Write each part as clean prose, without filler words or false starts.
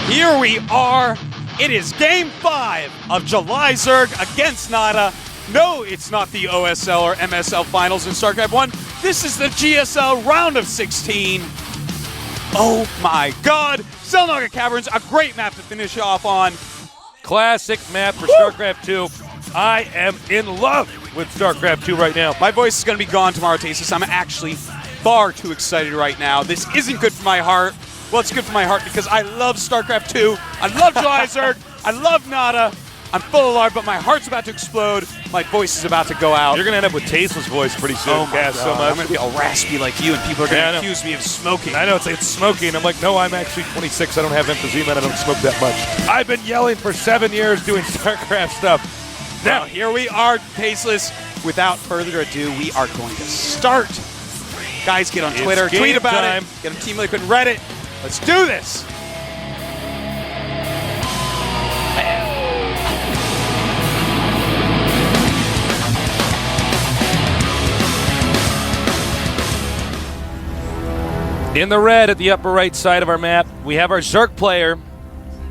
Here we are. It is Game 5 of July Zerg against NaDa. No, it's not the OSL or MSL finals in StarCraft 1. This is the GSL round of 16. Oh my god. Selnaga Caverns, a great map to finish off on. Classic map for StarCraft 2. I am in love with StarCraft 2 right now. My voice is going to be gone tomorrow, Tasis. I'm actually far too excited right now. This isn't good for my heart. Well, it's good for my heart because I love StarCraft 2. I love July Zerg. I love NaDa. I'm full of love, but my heart's about to explode. My voice is about to go out. You're going to end up with tasteless voice pretty soon. Oh my God. So much. I'm going to be all raspy like you, and people are going to accuse me of smoking. I know, it's smoking. I'm like, no, I'm actually 26. I don't have emphysema, and I don't smoke that much. I've been yelling for 7 years doing StarCraft stuff. Now, here we are, Tasteless. Without further ado, we are going to start. Guys, get on Twitter, tweet about it. Get on Team Liquid Reddit. Let's do this. In the red at the upper right side of our map, we have our Zerg player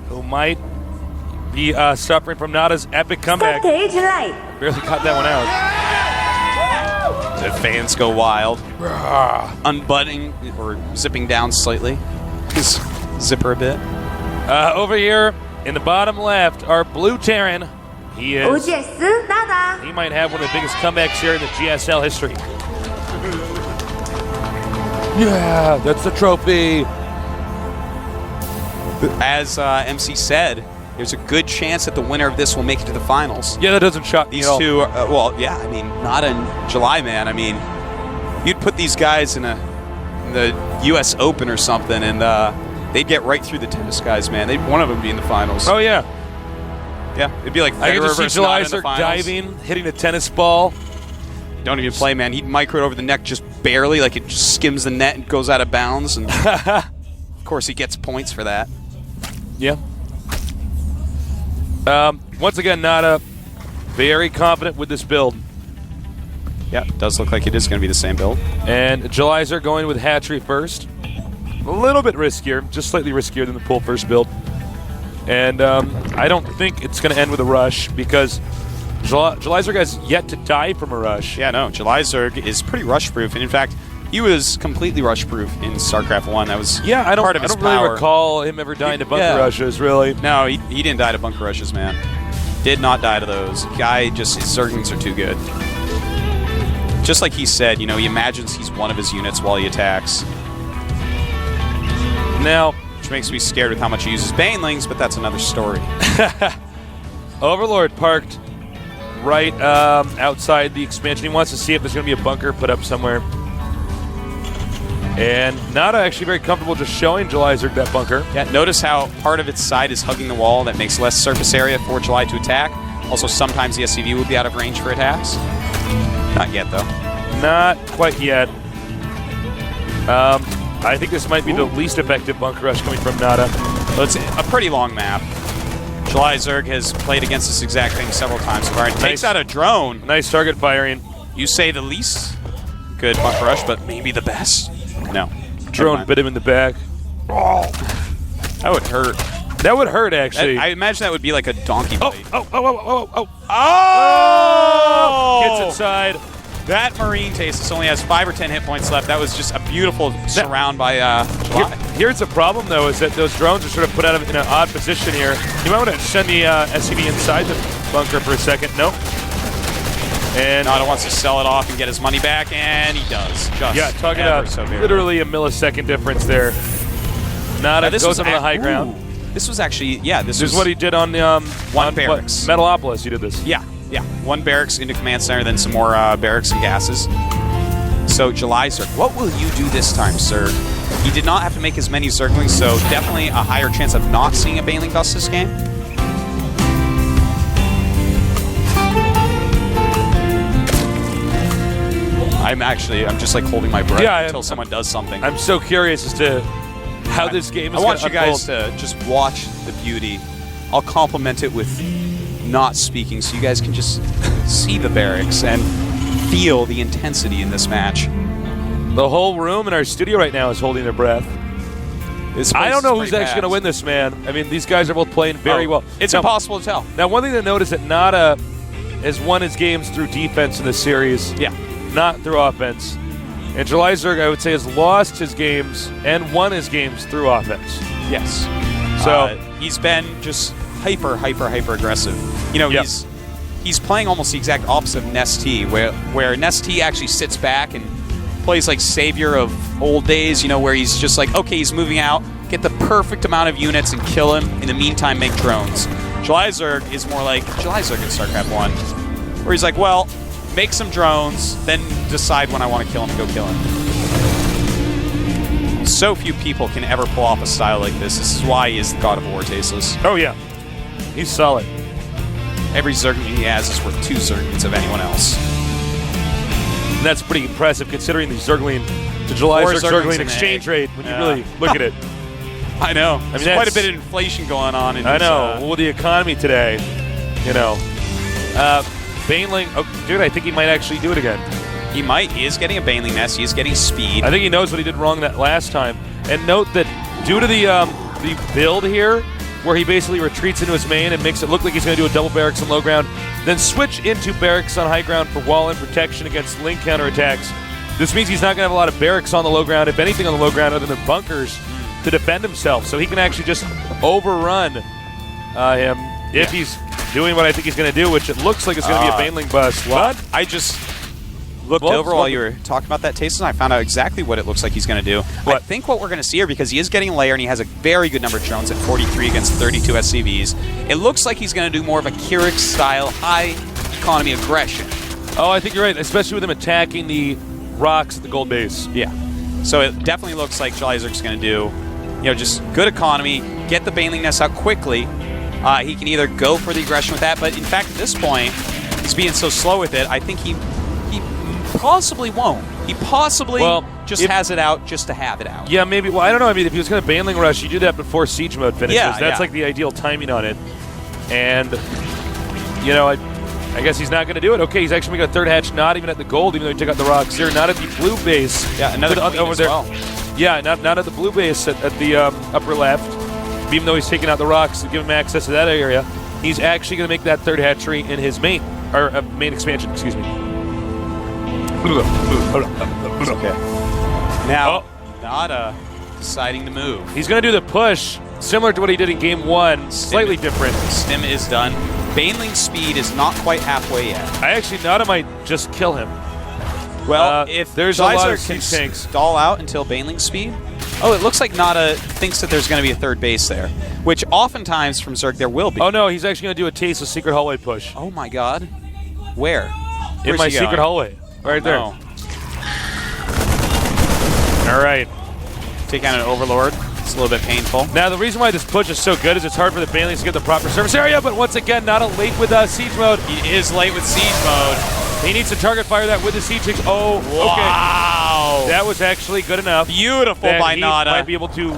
who might be suffering from NaDa's epic comeback. Stage light. Barely caught that one out. The fans go wild. Unbuttoning or zipping down slightly. His zipper a bit. Over here in the bottom left, our blue Terran. He might have one of the biggest comebacks here in the GSL history. Yeah, that's the trophy. As MC said, there's a good chance that the winner of this will make it to the finals. Yeah, that doesn't shock me These at all. two, well, yeah, I mean, not in July, man. I mean, you'd put these guys in the U.S. Open or something, and they'd get right through the tennis guys, man. One of them be in the finals. Oh, yeah. Yeah, it'd be like I Federer can just see versus July NaDa in the Zerg finals. diving, hitting a tennis ball. Don't even play, man. He'd micro it over the neck just barely, like it just skims the net and goes out of bounds. And of course, he gets points for that. Yeah. Once again, NaDa very confident with this build. Yeah, it does look like it is going to be the same build. And July Zerg going with Hatchery first. A little bit riskier, just slightly riskier than the pull first build. And I don't think it's going to end with a rush because July Zerg has yet to die from a rush. Yeah, no, July Zerg is pretty rush-proof. And in fact, he was completely rush-proof in StarCraft 1. That was I don't part of his really power. recall him ever dying to bunker rushes, really. No, he didn't die to bunker rushes, man. Did not die to those. Guy just, his Zerglings are too good. Just like he said, you know, he imagines he's one of his units while he attacks. Now, which makes me scared with how much he uses Banelings, but that's another story. Overlord parked right outside the expansion. He wants to see if there's going to be a bunker put up somewhere. And NaDa actually very comfortable just showing July Zerg that bunker. Yeah, notice how part of its side is hugging the wall. That makes less surface area for July to attack. Also, sometimes the SCV would be out of range for attacks. Not yet, though. Not quite yet. I think this might be the least effective bunker rush coming from NaDa. Well, it's a pretty long map. July Zerg has played against this exact thing several times. It takes out a drone. Nice target firing. You say the least good bunker rush, but maybe the best. No. Drone bit him in the back. Oh. That would hurt. That would hurt, actually. I imagine that would be like a donkey bite. Oh! Gets inside. That Marine Tasis only has 5 or 10 hit points left. That was just a beautiful surround by July. Here's the problem, though, is that those drones are sort of put out in an odd position here. You might want to send the SCV inside the bunker for a second. Nope. And NaDa wants to sell it off and get his money back, and he does. Talking about literally a millisecond difference there. NaDa goes up on the high ground. This was actually, this is what he did on the one barracks. Metalopolis, he did this. Yeah. One barracks into command center, then some more barracks and gases. So July Zerg, what will you do this time, sir? He did not have to make as many Zerglings, so definitely a higher chance of not seeing a Baneling bust this game. I'm just like holding my breath until someone does something. I'm so curious as to how this game is going to unfold. I want you guys to just watch the beauty. I'll compliment it with not speaking so you guys can just see the barracks and feel the intensity in this match. The whole room in our studio right now is holding their breath. I don't know who's actually going to win this, man. I mean, these guys are both playing very well. It's impossible to tell. Now, one thing to note is that NaDa has won his games through defense in this series, not through offense. And July Zerg, I would say, has lost his games and won his games through offense. Yes. So he's been just hyper aggressive. You know, he's playing almost the exact opposite of NeST, where NeST actually sits back and plays like savior of old days, you know, where he's just like, okay, he's moving out, get the perfect amount of units and kill him. In the meantime, make drones. July Zerg is more like July Zerg in StarCraft 1, where he's like, well, make some drones, then decide when I want to kill him and go kill him. So few people can ever pull off a style like this. This is why he is the God of War, Tasteless. Oh, yeah. He's solid. Every Zerglin he has is worth 2 Zerglings of anyone else. And that's pretty impressive considering the Zergling to July Zergling exchange rate when you really look at it. I know. I mean, there's quite a bit of inflation going on. I know. Well, the economy today, you know. Baneling, dude, I think he might actually do it again. He might. He is getting a Baneling nest. He is getting speed. I think he knows what he did wrong that last time. And note that due to the build here, where he basically retreats into his main and makes it look like he's going to do a double barracks on low ground, then switch into barracks on high ground for wall and protection against link counterattacks. This means he's not going to have a lot of barracks on the low ground, if anything on the low ground other than bunkers, to defend himself. So he can actually just overrun him if he's doing what I think he's going to do, which it looks like it's going to be a Baneling bust. What? I just looked over while you were talking about that, Tasteless, and I found out exactly what it looks like he's going to do. I think what we're going to see here, because he is getting a layer and he has a very good number of drones at 43 against 32 SCVs, it looks like he's going to do more of a Keurig-style high-economy aggression. Oh, I think you're right, especially with him attacking the rocks at the gold base. Yeah. So it definitely looks like July Zerg's going to do, you know, just good economy, get the Baneling nest out quickly. He can either go for the aggression with that, but in fact, at this point, he's being so slow with it, I think he possibly won't. He possibly just has it out just to have it out. Yeah, maybe. Well, I don't know. I mean, if he was going to Baneling rush, you do that before siege mode finishes. Yeah, That's like the ideal timing on it. And, you know, I guess he's not going to do it. Okay, he's actually making a third hatch, not even at the gold, even though he took out the rocks here, not at the blue base. Yeah, another over there. Well. Yeah, not at the blue base at the upper left. Even though he's taking out the rocks to give him access to that area, he's actually going to make that third hatchery in his main, or main expansion, excuse me. Okay. Now, NaDa deciding to move. He's going to do the push, similar to what he did in Game 1, slightly different. Stim is done. Baneling speed is not quite halfway yet. NaDa might just kill him. Well, if there's a lot of siege tanks, stall out until Baneling speed. Oh, it looks like NaDa thinks that there's going to be a third base there, which oftentimes from Zerg there will be. Oh no, he's actually going to do a taste of secret hallway push. Oh my god. Where? In my secret hallway. Right there. No. All right. Take out an Overlord. It's a little bit painful. Now, the reason why this push is so good is it's hard for the Banelings to get the proper service area, but once again, NaDa late with siege mode. He is late with siege mode. He needs to target fire that with the siege tanks. Oh, okay. Wow. That was actually good enough. Beautiful by NaDa. Might be able to,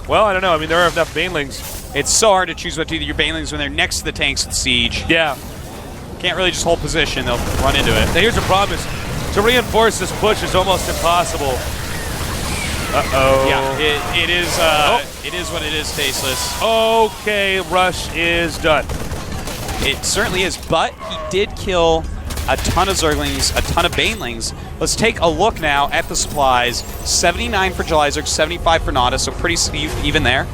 well, I don't know. I mean, there are enough Banelings. It's so hard to choose what to do your Banelings when they're next to the tanks with siege. Yeah. Can't really just hold position. They'll run into it. Now, here's the problem is, to reinforce this push is almost impossible. Uh-oh. Yeah, it is it is what it is, Tasteless. Okay, rush is done. It certainly is, but he did kill a ton of Zerglings, a ton of Banelings. Let's take a look now at the supplies. 79 for July Zerg, 75 for NaDa, so pretty even there.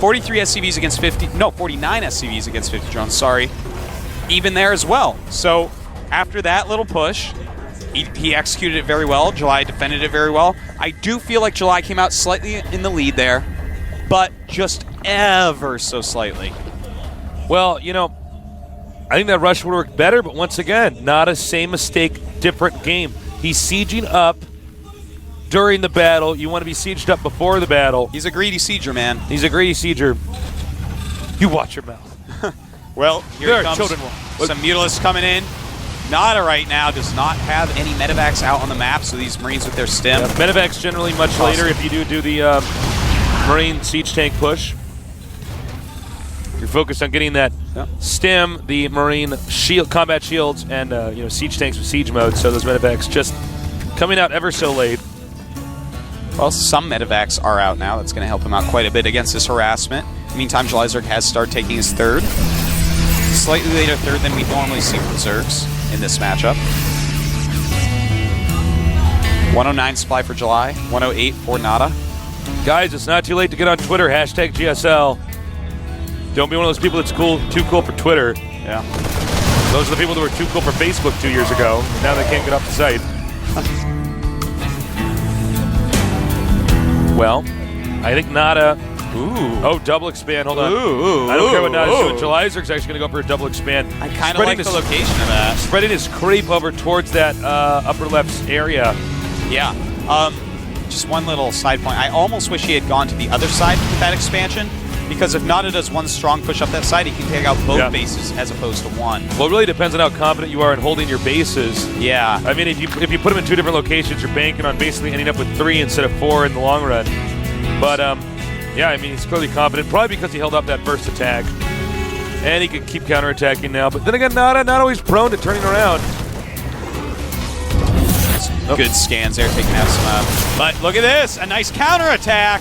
43 SCVs against 50, no, 49 SCVs against 50 drones, sorry. Even there as well. So after that little push, he executed it very well. July defended it very well. I do feel like July came out slightly in the lead there, but just ever so slightly. Well, you know, I think that rush would work better, but once again, not a same mistake, different game. He's sieging up during the battle. You want to be sieged up before the battle. He's a greedy sieger, man. He's a greedy sieger. You watch your mouth. Well, here comes some Mutalisks coming in. NaDa right now does not have any medevacs out on the map, so these Marines with their stim. Yeah, medevacs generally much later if you do the Marine siege tank push. You're focused on getting that stim, the Marine shield, combat shields, and siege tanks with siege mode. So those medevacs just coming out ever so late. Well, some medevacs are out now. That's going to help him out quite a bit against this harassment. Meantime, Jalizerg has started taking his third. Slightly later third than we normally see from Zergs in this matchup. 109 supply for July, 108 for NaDa. Guys, it's not too late to get on Twitter, hashtag GSL. Don't be one of those people that's too cool for Twitter. Yeah. Those are the people that were too cool for Facebook 2 years ago. Now they can't get off the site. Well, I think NaDa. Ooh. Oh, double expand. Hold on. Ooh. I don't care what NaDa's doing. Jalizerg's actually going to go for a double expand. I kind of like the location of that. Spreading his creep over towards that upper left area. Yeah. Just one little side point. I almost wish he had gone to the other side with that expansion, because if NaDa does one strong push up that side, he can take out both bases as opposed to one. Well, it really depends on how confident you are in holding your bases. Yeah. I mean, if you put them in 2 different locations, you're banking on basically ending up with 3 instead of 4 in the long run. But, yeah, I mean, he's clearly confident, probably because he held up that first attack. And he can keep counterattacking now. But then again, NaDa not always prone to turning around. Good scans there, taking out some. But look at this, a nice counterattack.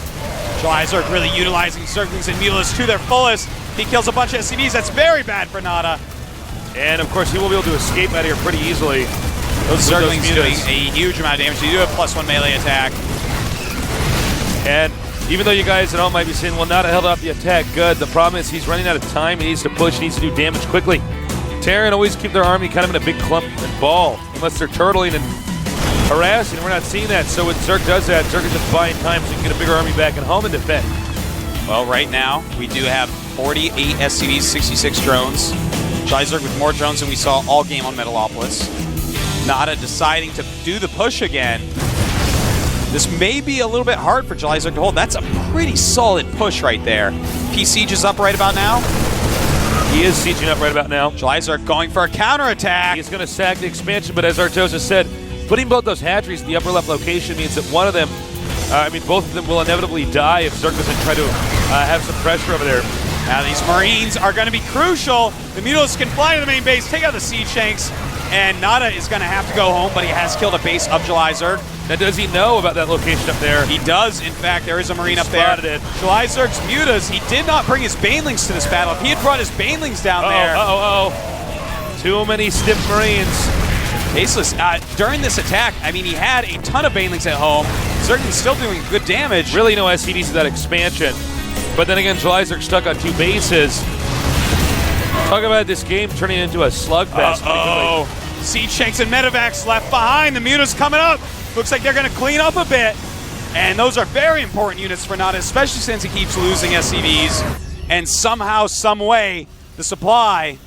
Jalizerg really utilizing Zerglings and Mulas to their fullest. He kills a bunch of SCVs. That's very bad for NaDa. And of course, he will be able to escape out of here pretty easily. Those Zerglings doing a huge amount of damage. You do have +1 melee attack. And even though you guys at home might be saying, well, NaDa held up the attack good, the problem is he's running out of time. He needs to push, he needs to do damage quickly. Terran always keep their army kind of in a big clump and ball, unless they're turtling and harassing. We're not seeing that. So when Zerg does that, Zerg is just buying time so he can get a bigger army back at home and defend. Well, right now, we do have 48 SCVs, 66 drones. Jalizerg with more drones than we saw all game on Metalopolis. NaDa deciding to do the push again. This may be a little bit hard for Jalizerg to hold. That's a pretty solid push right there. P-Siege is up right about now. He is sieging up right about now. Jalizerg going for a counterattack. He's going to sack the expansion, but as Artoza said, putting both those hatcheries in the upper left location means that one of them, both of them will inevitably die if Zerg doesn't try to have some pressure over there. Now these Marines are going to be crucial. The Mutalisks can fly to the main base, take out the Siege Tanks, and NaDa is going to have to go home, but he has killed a base of Jalizerg. Now, does he know about that location up there? He does. In fact, there is a Marine up there. Spotted it. Jalizerg's Mutas, he did not bring his Banelings to this battle. If he had brought his Banelings down there. Too many stiff Marines. Baseless. During this attack, I mean, he had a ton of Banelings at home. Certainly still doing good damage. Really no SCDs to that expansion. But then again, Jalizerg stuck on 2 bases. Talk about this game turning into a slugfest. Siege Tanks and Medevacs left behind. The Mutas coming up. Looks like they're going to clean up a bit. And those are very important units for NaDa, especially since he keeps losing SCVs. And somehow, some way, the supply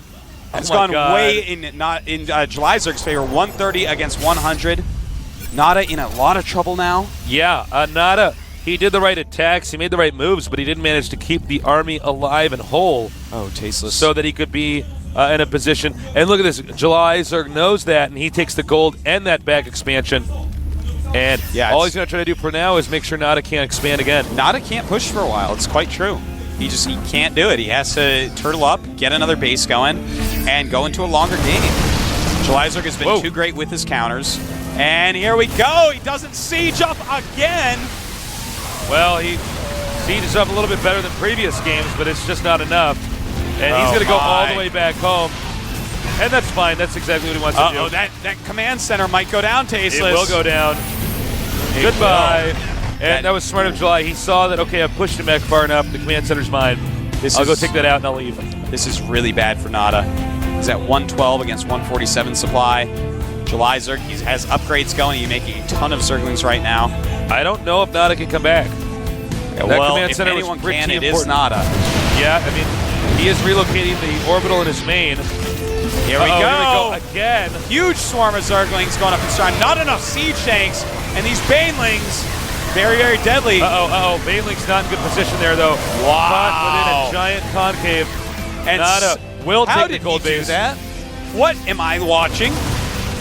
has gone way in Jalizerg's favor. 130 against 100. NaDa in a lot of trouble now. Yeah, NaDa, he did the right attacks, he made the right moves, but he didn't manage to keep the army alive and whole. Oh, tasteless. So that he could be in a position. And look at this, Jalizerg knows that, and he takes the gold and that back expansion. And all he's going to try to do for now is make sure NaDa can't expand again. NaDa can't push for a while. It's quite true. He can't do it. He has to turtle up, get another base going, and go into a longer game. Jalizerg has been too great with his counters. And here we go. He doesn't siege up again. Well, he sieges up a little bit better than previous games, but it's just not enough. And he's going to go all the way back home. And that's fine. That's exactly what he wants to do. That command center might go down, Tasteless. It will go down. Goodbye. And that was smart of July. He saw that, okay, I've pushed him back far enough. The command center's mine. I'll go take that out and I'll leave. This is really bad for NaDa. He's at 112 against 147 supply. Jalizerg, he has upgrades going. He's making a ton of Zerglings right now. I don't know if NaDa can come back. Yeah, well, if anyone can, it is NaDa. Yeah, I mean, he is relocating the orbital in his main. Here we go again. Huge swarm of Zerglings going up in stride. Not enough Siege Tanks, and these Banelings, very, very deadly. Baneling's not in good position there, though. Wow. Caught within a giant concave. And NaDa will take the gold base. Do that? What am I watching?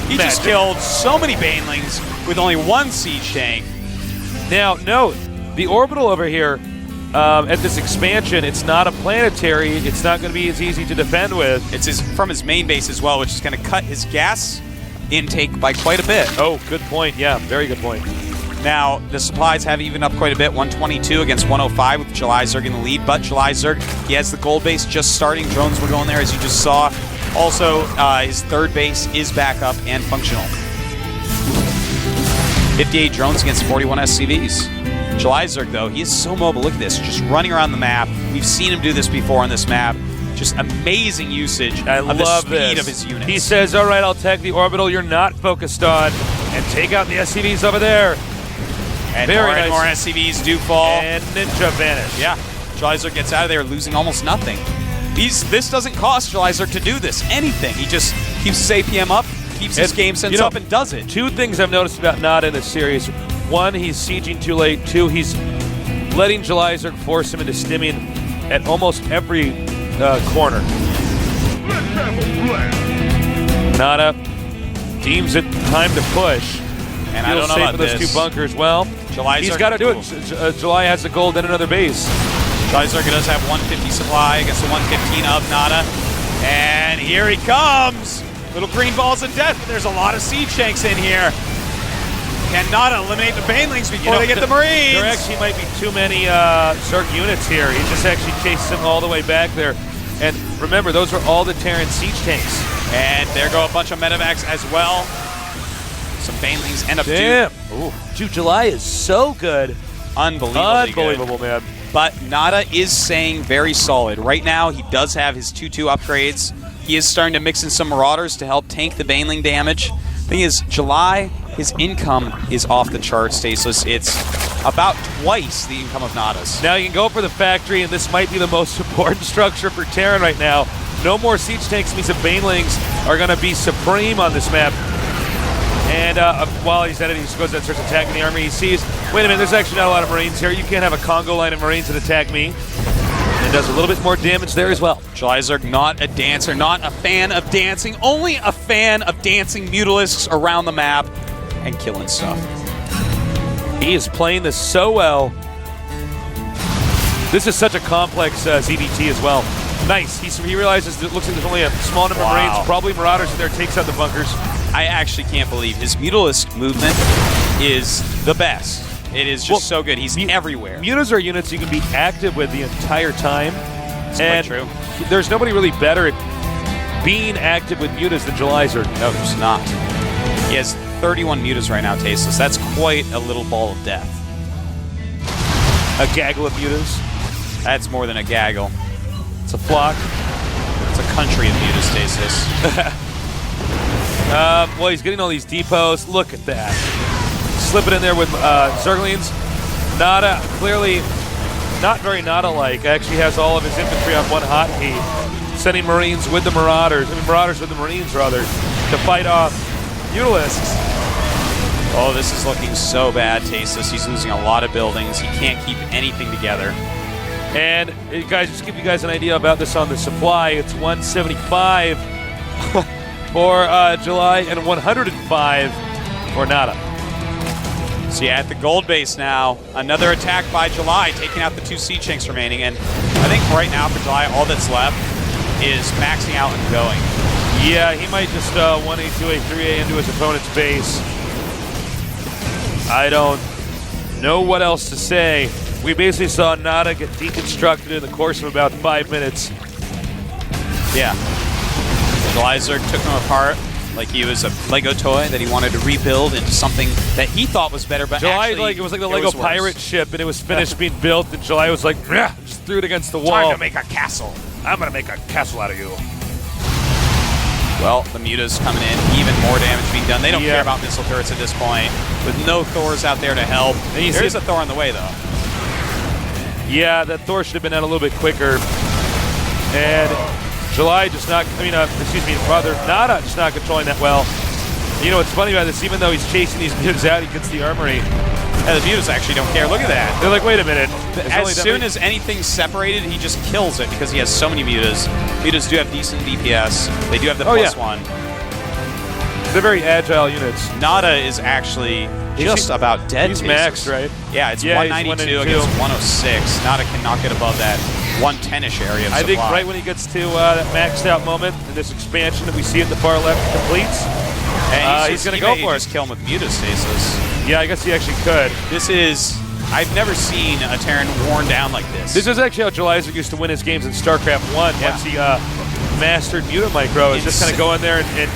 He just killed so many Banelings with only 1 Siege Tank. Now, note, the orbital over here at this expansion, it's not a planetary. It's not going to be as easy to defend with. It's from his main base as well, which is going to cut his gas intake by quite a bit. Oh, good point. Yeah, very good point. Now, the supplies have evened up quite a bit, 122 against 105 with July Zerg in the lead, but July Zerg, he has the gold base just starting. Drones were going there, as you just saw. Also, his third base is back up and functional. 58 drones against 41 SCVs. July Zerg, though, he is so mobile. Look at this, just running around the map. We've seen him do this before on this map. Just amazing usage of the speed of his units. He says, all right, I'll tag the orbital you're not focused on and take out the SCVs over there. And Very more, nice. more SCVs do fall. And Ninja vanish. Yeah, July Zerg gets out of there losing almost nothing. This doesn't cost July Zerg to do this, anything. He just keeps his APM up, keeps his game sense up, and does it. Two things I've noticed about NaDa in this series. One, he's sieging too late. Two, he's letting July Zerg force him into stimming at almost every corner. NaDa deems it time to push. And I don't know about those two bunkers. Well, July he's Zerg got to do it. July has the gold and another base. July Zerg does have 150 supply against the 115 of NaDa. And here he comes. Little green balls of death, but there's a lot of siege tanks in here. Can NaDa eliminate the banelings before they get the Marines? There actually might be too many Zerg units here. He just actually chases them all the way back there. And remember, those are all the Terran siege tanks. And there go a bunch of medevacs as well. Some banelings end up Dude, July is so good. Unbelievable, man. But NaDa is staying very solid. Right now, he does have his 2-2 upgrades. He is starting to mix in some Marauders to help tank the baneling damage. Thing is, July, his income is off the charts, Tasteless. It's about twice the income of NaDa's. Now you can go for the factory, and this might be the most important structure for Terran right now. No more siege tanks means the banelings are going to be supreme on this map. And while he's at it, he just goes and starts attacking the army. He sees, wait a minute, there's actually not a lot of Marines here. You can't have a Congo line of Marines that attack me. And does a little bit more damage there as well. July Zerg, not a dancer, not a fan of dancing, only a fan of dancing Mutalisks around the map and killing stuff. He is playing this so well. This is such a complex ZBT as well. Nice. He realizes that it looks like there's only a small number of Marines, probably Marauders in there, takes out the bunkers. I actually can't believe his Mutalisk movement is the best. It is just so good. He's everywhere. Mutas are units you can be active with the entire time. That's quite true. There's nobody really better at being active with mutas than July Zerg. No, there's not. He has 31 mutas right now, Tasteless. That's quite a little ball of death. A gaggle of mutas. That's more than a gaggle. It's a flock. It's a country of mutas, Tasteless. Well, he's getting all these depots. Look at that. Slip it in there with Zerglings. NaDa, clearly not very NaDa-like. Actually has all of his infantry on one hotkey. Sending Marines with the Marauders. I mean, Marauders with the Marines, rather, to fight off Mutalisks. Oh, this is looking so bad, Tasteless. He's losing a lot of buildings. He can't keep anything together. And, guys, just to give you guys an idea about this on the supply, it's 175 for July and 105 for NaDa. So yeah, at the gold base now, another attack by July, taking out the 2 siege tanks remaining. And I think right now for July, all that's left is maxing out and going. Yeah, he might just 1A, 2A, 3A into his opponent's base. I don't know what else to say. We basically saw NaDa get deconstructed in the course of about 5 minutes. Yeah. July Zerg took him apart like he was a Lego toy that he wanted to rebuild into something that he thought was better, but July, actually, it was like the Lego pirate ship, and it was finished being built, and July was like, just threw it against the wall. Time to make a castle. I'm going to make a castle out of you. Well, the Mutas coming in, even more damage being done. They don't care about missile turrets at this point, with no Thors out there to help. There's a Thor on the way, though. Yeah, that Thor should have been out a little bit quicker. And July just not, NaDa just not controlling that well. You know what's funny about this, even though he's chasing these Mutas out, he gets the armory. Yeah, the Mutas actually don't care. Look at that. They're like, wait a minute. As soon as anything's separated, he just kills it because he has so many Mutas. Mutas do have decent DPS. They do have the +1. They're very agile units. NaDa is actually just about dead. He's maxed, right? Yeah, it's 192 against 106. NaDa cannot get above that 110-ish area of supply. I think right when he gets to that maxed out moment, and this expansion that we see at the far left completes, And he's going to go for it. Just kill him with Mutastasis. Yeah, I guess he actually could. This is... I've never seen a Terran worn down like this. This is actually how Jelizer used to win his games in StarCraft 1 once he mastered Muta Micro. It's just kind of go in there and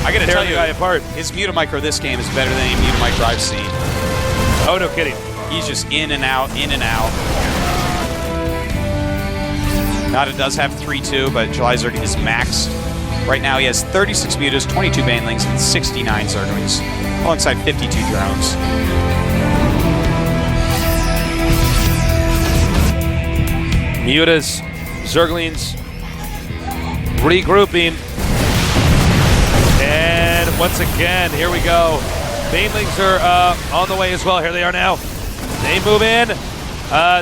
I got to tell you, the guy apart. His Muta Micro this game is better than any Muta Micro I've seen. Oh, no kidding. He's just in and out, in and out. NaDa does have 3-2, but Jelizer is maxed. Right now he has 36 Mutas, 22 Banelings, and 69 Zerglings, alongside 52 drones. Mutas, Zerglings, regrouping. And once again, here we go. Banelings are on the way as well. Here they are now. They move in.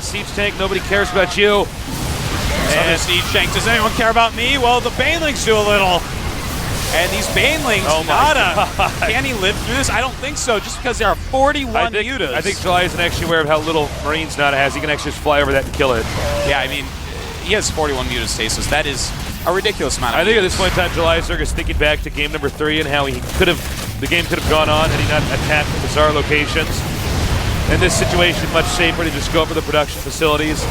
Siege Tank, nobody cares about you. And Siege Tank, does anyone care about me? Well, the Banelings do a little. And these Banelings, NaDa, can he live through this? I don't think so, just because there are 41 Mutas. I think July isn't actually aware of how little Marines NaDa has. He can actually just fly over that and kill it. Yeah, I mean, he has 41 Mutastasis. That is a ridiculous amount of I think at Mutas. this point in time, Jelizer is thinking back to game number 3 and how he could have, the game could have gone on had he not attacked the bizarre locations. In this situation, much safer to just go for the production facilities,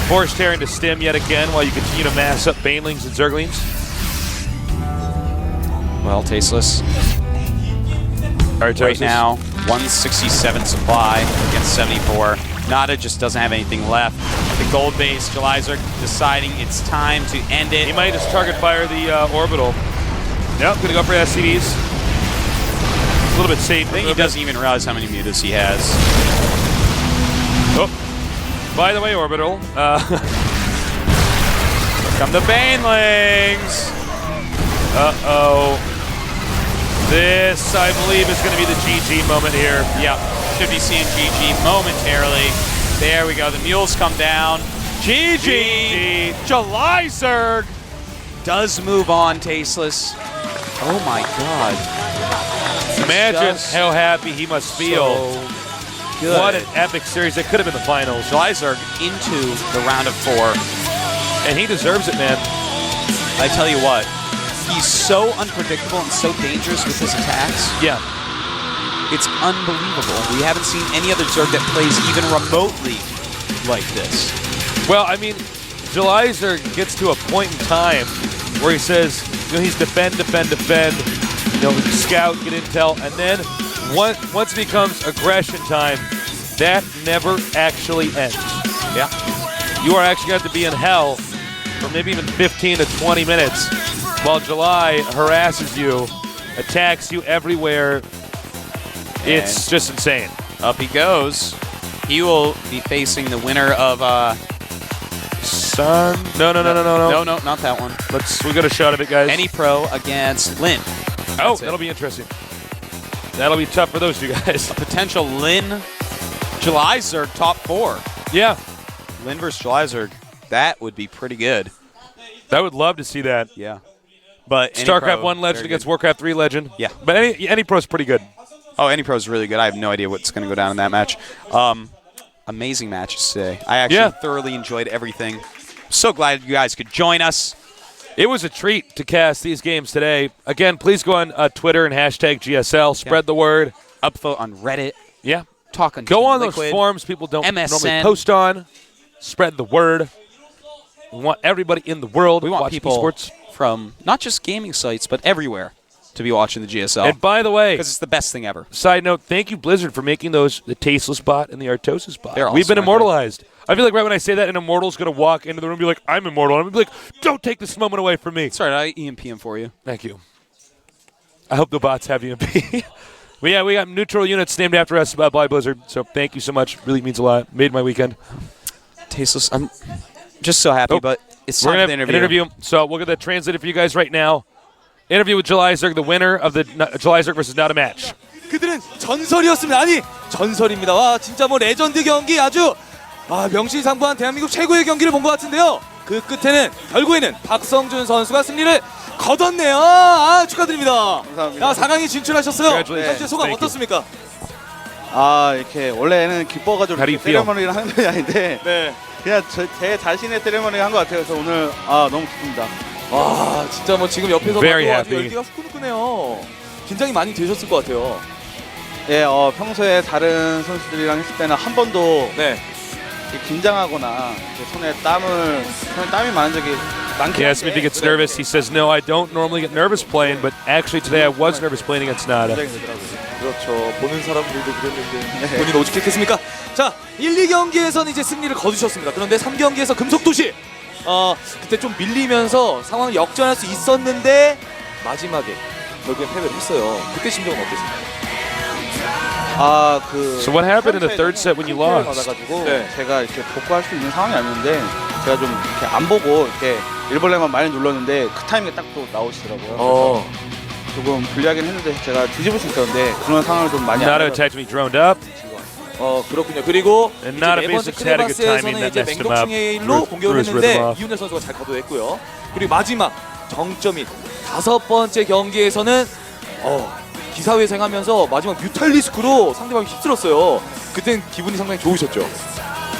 force Terran to stim yet again while you continue to mass up Banelings and Zerglings. Well, Tasteless. Right now, 167 supply against 74. NaDa just doesn't have anything left. The gold base, Jelizer deciding it's time to end it. He might just target fire the orbital. Yep, gonna go for SCVs. A little bit safe. I think he doesn't even realize how many Mutas he has. Oh, by the way, orbital. Here come the Banelings. Uh-oh. This, I believe, is going to be the GG moment here. Yep, should be seeing GG momentarily. There we go, the mules come down. GG! Jelizer does move on, Tasteless. Oh my god. Imagine how happy he must feel. So good. What an epic series. That could have been the finals. Jelizer into the round of 4. And he deserves it, man. I tell you what, he's so unpredictable and so dangerous with his attacks. Yeah. It's unbelievable. We haven't seen any other Zerg that plays even remotely like this. Well, I mean, Jelizer gets to a point in time where he says, you know, he's defend, you know, scout, get intel, and then once it becomes aggression time, that never actually ends. Yeah. You are actually going to have to be in hell for maybe even 15 to 20 minutes while July harasses you, attacks you everywhere. It's just insane. Up he goes. He will be facing the winner of Sun. No, not that one. We got a shot of it, guys. Any Pro against Lin. Oh, that'll be interesting. That'll be tough for those two guys. A potential Lin Jelizer top 4. Yeah. Lin versus Jelizer. That would be pretty good. I would love to see that. Yeah. But StarCraft 1 legend against Warcraft 3 legend. Yeah. But any pro's pretty good. Oh, any pro's really good. I have no idea what's going to go down in that match. Amazing matches today. I actually thoroughly enjoyed everything. So glad you guys could join us. It was a treat to cast these games today. Again, please go on Twitter and hashtag GSL. Spread the word. Upvote on Reddit. Yeah. Talk on Go on Liquid. those forums people don't MSN. normally post on. Spread the word. We want everybody in the world We want watch people esports from not just gaming sites, but everywhere to be watching the GSL. And by the way, because it's the best thing ever. Side note, thank you, Blizzard, for making those the Tasteless bot and the Artosis bot. They're We've awesome, been immortalized. I feel like right when I say that, an Immortal's going to walk into the room and be like, I'm immortal. And I'm going to be like, don't take this moment away from me. Sorry, I EMP him for you. Thank you. I hope the bots have EMP. We got neutral units named after us by Blizzard, so thank you so much. Really means a lot. Made my weekend. Tasteless, I'm just so happy, but it's time for the interview. An interview, so we'll get that translated for you guys right now. Interview with Jelizer, the winner of the Jelizer versus NaDa match. 그들은 전설이었습니다. 아니 전설입니다. 와 진짜 뭐 레전드 경기 아주 명실상부한 대한민국 최고의 경기를 본 것 같은데요. 그 끝에는 결국에는 박성준 선수가 승리를 거뒀네요. 축하드립니다. 감사합니다. 4강에 진출하셨어요. Congratulations. 현재 소감 Thank you. 어떻습니까? 이렇게 원래는 기뻐가지고 How do you 이렇게 세레머니를 하는 편이 아닌데 네. 그냥 제 자신의 세레머니를 한 것 같아요. 그래서 오늘 너무 기쁩니다. 와 진짜 뭐 지금 옆에서 Very 봐도 아주 happy. 열기가 후끈후끈해요. 긴장이 많이 되셨을 것 같아요. 예, 평소에 다른 선수들이랑 했을 때는 한 번도 네. 이렇게 긴장하거나 이렇게 손에 땀이 많은 적이 많긴 He asked me if he gets nervous. He says, no, I don't normally get nervous playing, but actually today I was nervous playing against NaDa. 긴장이 되더라고요. 그렇죠. 보는 사람들도 그랬는데 본인 오죽했겠습니까? 자, 1, 2경기에서는 이제 승리를 거두셨습니다. 그런데 3경기에서 금속도시 그때 좀 밀리면서 상황을 역전할 수 있었는데 마지막에 결국엔 패배를 했어요. 그때 심정은 어땠습니까? So what happened in the third set when you lost? 받아가지고 네. 제가 이렇게 복구할 수 있는 상황이 아니었는데 제가 좀 이렇게 안 보고 이렇게 일벌레만 많이 눌렀는데 그 타이밍에 딱 또 나오시더라고요. 그래서 조금 불리하긴 했는데 제가 뒤집을 수 있었는데 그런 상황을 좀 많이 NaDa 안 attacked me droned up. 그렇군요. 그리고 And 이제 not 네 a 번째 basic had a good timing 크레바스에서는 that 이제 messed him up. 맹독충 공격을 Threw his 했는데 rhythm off. 이윤열 선수가 잘 거둬냈고요. 그리고 마지막 정점인 5번째 경기에서는 기사회생하면서 마지막 뮤탈리스크로 상대방이 휩쓸었어요. 그땐 기분이 상당히 좋으셨죠?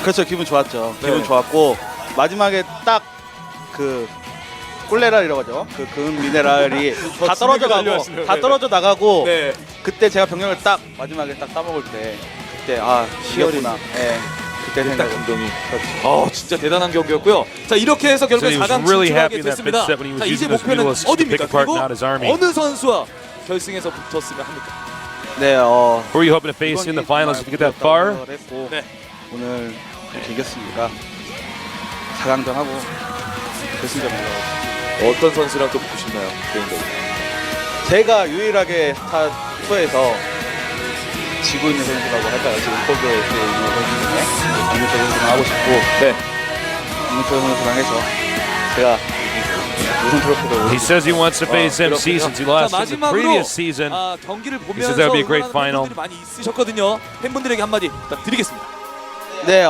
그렇죠. 기분 좋았죠. 네. 기분 좋았고 마지막에 딱 그 꿀레랄이라고 하죠. 그 금 미네랄이 다 떨어져 가고 달려왔어요. 다 네. 떨어져 나가고 네. 그때 제가 병력을 딱 마지막에 딱 따먹을 때 그때 이겼구나. 예. 그때 딱 생각. 감동이. 진짜 대단한 경기였고요. 자, 이렇게 해서 결국 So he was 4강 really 진출하게 happy in that 됐습니다. fifth set when he was 자, 이제 using those 목표는 mutilations to pick 어디입니까? apart 그리고 NaDa's army. 어느 선수와 결승에서 붙었으면 합니까? 네, Who are you hoping to face in the finals if you get that far? 했고 네. 오늘 이렇게 이겼으니까 4강전 하고 결승전 올라가고 어떤 선수랑 또 붙고 싶나요? 개인적으로. 제가 유일하게 스타 투에서 지고 있는 선수라고 할까요? 지금 포그에 있는 선수 중에 박민철 선수랑 하고 싶고 네. 박민철 선수랑 해서 제가 이기고 우승 트로피를 He says he wants to face MC 그렇군요. since he lost 자, in the 마지막으로 previous season. 경기를 says 보면서 that would be a great 응원하는 final. 팬분들이 많이 있으셨거든요. 팬분들에게 한마디 부탁드리겠습니다. 네,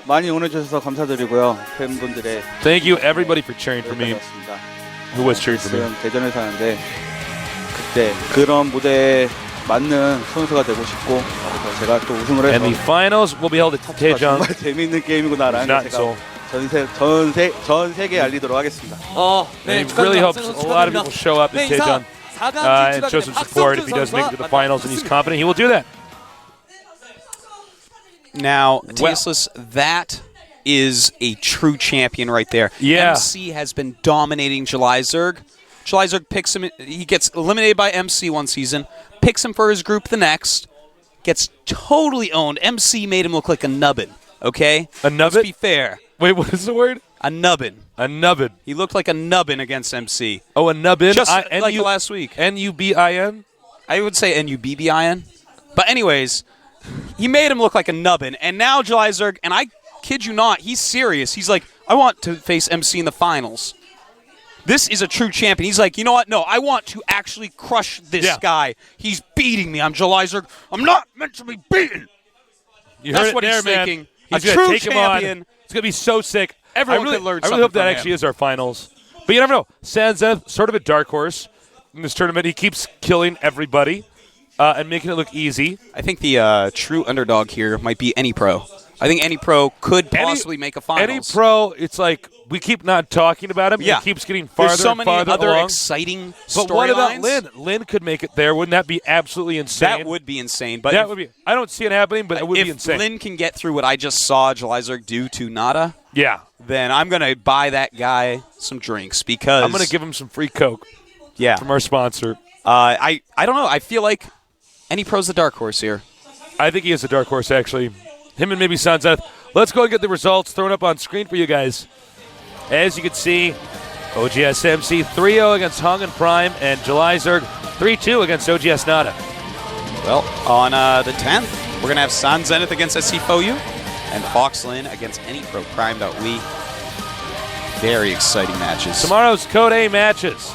많이 응원해주셔서 감사드리고요. 팬분들의 Thank you everybody for cheering for me. 여기까지였습니다. Who was cheering for me? 지금 대전에서 하는데 그때 그런 무대에 맞는 선수가 되고 싶고 그래서 제가 또 우승을 해서 And the finals will be held at Daejeon. 정말 재미있는 게임이구나라는 Not 걸 so. 제가 전 세계에 알리도록 하겠습니다. 네, And he really hopes a lot of people show up at Daejeon and show some support. If he does make it to the finals and he's confident, he will do that. Now, Tasteless, that is a true champion right there. Yeah. MC has been dominating July Zerg. July Zerg picks him. He gets eliminated by MC one season, picks him for his group the next, gets totally owned. MC made him look like a nubbin, okay? A Let's nubbin? be fair. Wait, what is the word? A nubbin. A nubbin. He looked like a nubbin against MC. Oh, a nubbin? Just like last week. N-U-B-I-N? I would say N-U-B-B-I-N. But anyways, he made him look like a nubbin. And now July Zerg, and I kid you not, he's serious. He's like, I want to face MC in the finals. This is a true champion. He's like, you know what? No, I want to actually crush this guy. He's beating me. I'm July Zerg. I'm not meant to be beaten. You That's heard it what there, he's man. thinking. He's A gonna true take him on. champion. It's going to be so sick. Everyone I could learn really something hope that from actually him. is our finals. But you never know. Sanzeth, sort of a dark horse in this tournament. He keeps killing everybody and making it look easy. I think the true underdog here might be any pro. I think any pro could possibly make a finals. Any pro, it's like we keep not talking about him. Yeah. He keeps getting farther There's so and many farther other along. exciting But what about storylines. Lynn? Lynn could make it there. Wouldn't that be absolutely insane? That would be insane. But That would be. I don't see it happening, but it would be if insane. Lynn can get through what I just saw July Zerg do to NaDa, Yeah. then I'm going to buy that guy some drinks because I'm going to give him some free Coke yeah. from our sponsor. I don't know. I feel like any pro's the dark horse here. I think he is a dark horse, actually. Him and maybe Sanzeth. Let's go and get the results thrown up on screen for you guys. As you can see, OGS MC 3-0 against Hung and Prime, and July Zerg 3-2 against OGS NaDa. Well, on the 10th, we're going to have San Zenith against SC Foyu and Foxlin against any pro Prime.we. Very exciting matches. Tomorrow's Code A matches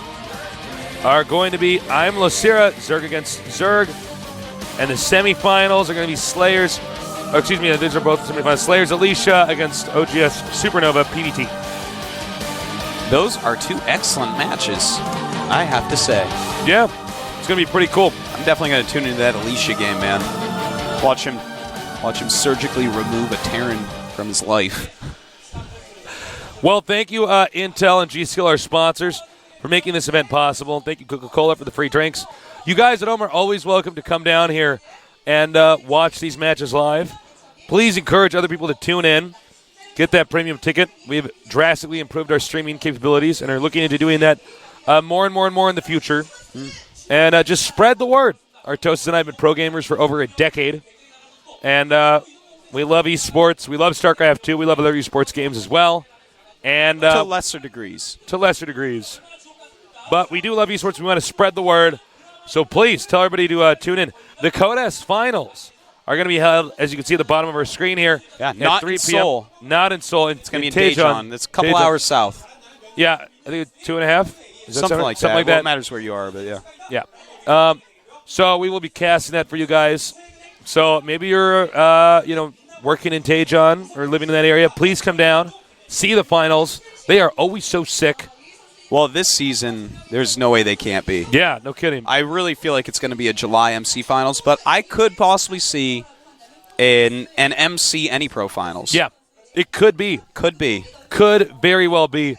are going to be I'm Losira, Zerg against Zerg, and the semifinals are going to be Slayers. Oh, excuse me, these are both the semifinals. Slayers Alicia against OGS Supernova PVT. Those are two excellent matches, I have to say. Yeah, it's going to be pretty cool. I'm definitely going to tune into that Alicia game, man. Watch him surgically remove a Terran from his life. Well, thank you, Intel and G-Skill, our sponsors, for making this event possible. Thank you, Coca-Cola, for the free drinks. You guys at home are always welcome to come down here and watch these matches live. Please encourage other people to tune in. Get that premium ticket. We've drastically improved our streaming capabilities and are looking into doing that more and more and more in the future. And just spread the word. Artosis and I have been pro gamers for over a decade. And we love esports. We love StarCraft 2. We love other esports games as well. And to lesser degrees. To lesser degrees. But we do love esports. We want to spread the word. So please tell everybody to tune in. The CODES Finals are going to be held, as you can see at the bottom of our screen here, at not 3 in p.m. Seoul. Not in Seoul. It's going to be in Daejeon. It's a couple hours south. Yeah, I think it's 2.5. Something like that. Well, it matters where you are, but yeah. Yeah. So we will be casting that for you guys. So maybe you're, working in Daejeon or living in that area. Please come down, see the finals. They are always so sick. Well, this season, there's no way they can't be. Yeah, no kidding. I really feel like it's going to be a July MC Finals, but I could possibly see an MC Any Pro Finals. Yeah, it could be. Could be. Could very well be.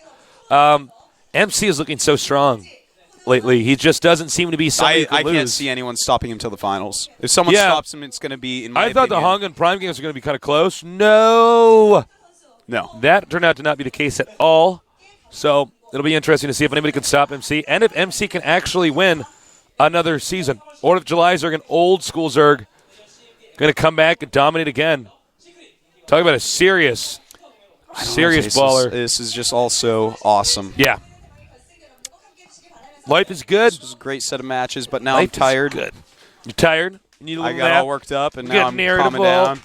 MC is looking so strong lately. He just doesn't seem to be somebody who can I lose. can't see anyone stopping him till the finals. If someone stops him, it's going to be, in my I thought opinion, the Hong and Prime games were going to be kind of close. No. That turned out to not be the case at all. So it'll be interesting to see if anybody can stop MC and if MC can actually win another season. Or if July Zerg, an old school Zerg, going to come back and dominate again. Talk about a serious baller. This is just also awesome. Yeah. Life is good. This was a great set of matches, but now Life I'm tired. Is good. You're tired? You need a I little got nap? all worked up, and You're now I'm getting calming irritable. down.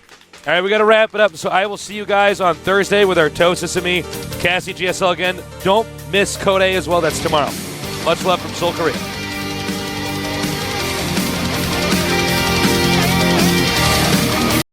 All right, we got to wrap it up. So I will see you guys on Thursday with Artosis and me, Cassie GSL again. Don't miss Code A as well. That's tomorrow. Much love from Seoul, Korea.